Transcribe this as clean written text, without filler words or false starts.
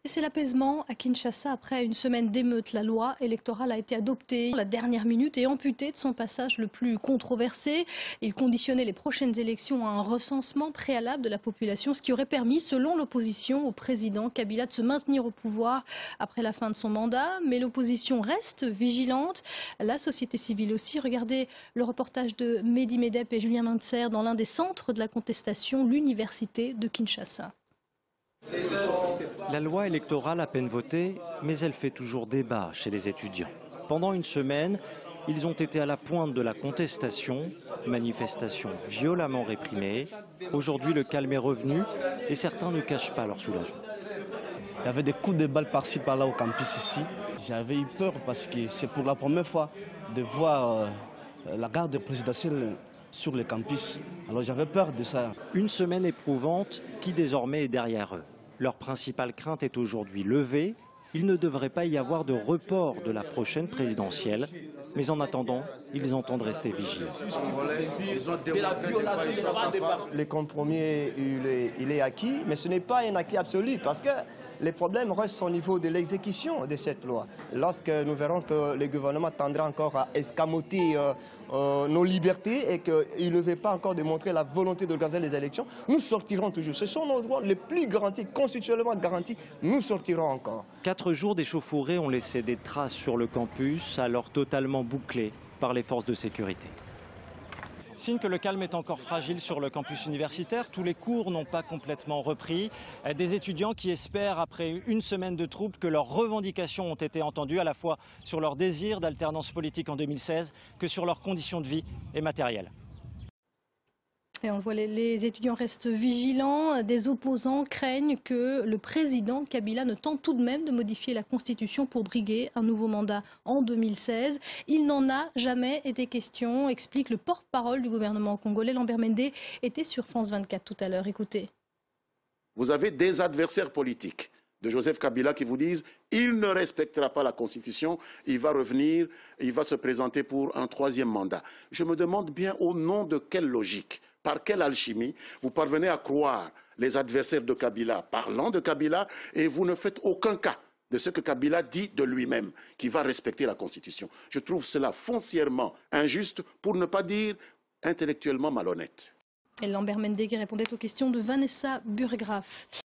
Et c'est l'apaisement à Kinshasa après une semaine d'émeutes. La loi électorale a été adoptée à la dernière minute et amputée de son passage le plus controversé. Il conditionnait les prochaines élections à un recensement préalable de la population, ce qui aurait permis, selon l'opposition, au président Kabila de se maintenir au pouvoir après la fin de son mandat. Mais l'opposition reste vigilante. La société civile aussi. Regardez le reportage de Mehdi Medep et Julien Mintzer dans l'un des centres de la contestation, l'université de Kinshasa. La loi électorale à peine votée, mais elle fait toujours débat chez les étudiants. Pendant une semaine, ils ont été à la pointe de la contestation, manifestations violemment réprimées. Aujourd'hui, le calme est revenu et certains ne cachent pas leur soulagement. Il y avait des coups de balle par-ci par-là au campus ici. J'avais eu peur parce que c'est pour la première fois de voir la garde présidentielle sur le campus. Alors j'avais peur de ça. Une semaine éprouvante qui désormais est derrière eux. Leur principale crainte est aujourd'hui levée. Il ne devrait pas y avoir de report de la prochaine présidentielle. Mais en attendant, ils entendent rester vigilants. Le compromis, il est acquis, mais ce n'est pas un acquis absolu parce que les problèmes restent au niveau de l'exécution de cette loi. Lorsque nous verrons que le gouvernement tendra encore à escamoter nos libertés et qu'il ne veut pas encore démontrer la volonté d'organiser les élections, nous sortirons toujours. Ce sont nos droits les plus garantis, constitutionnellement garantis, nous sortirons encore. 4 jours d'échauffourée ont laissé des traces sur le campus, alors totalement bouclé par les forces de sécurité. Signe que le calme est encore fragile sur le campus universitaire. Tous les cours n'ont pas complètement repris. Des étudiants qui espèrent, après une semaine de troubles, que leurs revendications ont été entendues, à la fois sur leur désir d'alternance politique en 2016 que sur leurs conditions de vie et matérielles. Et on le voit, les étudiants restent vigilants. Des opposants craignent que le président Kabila ne tente tout de même de modifier la Constitution pour briguer un nouveau mandat en 2016. Il n'en a jamais été question, explique le porte-parole du gouvernement congolais. Lambert Mende était sur France 24 tout à l'heure. Écoutez. Vous avez des adversaires politiques de Joseph Kabila qui vous disent il ne respectera pas la Constitution, il va revenir, il va se présenter pour un 3e mandat. Je me demande bien au nom de quelle logique, par quelle alchimie vous parvenez à croire les adversaires de Kabila parlant de Kabila et vous ne faites aucun cas de ce que Kabila dit de lui-même, qui va respecter la Constitution. Je trouve cela foncièrement injuste, pour ne pas dire intellectuellement malhonnête. Et Lambert Mende qui répondait aux questions de Vanessa Burgraff.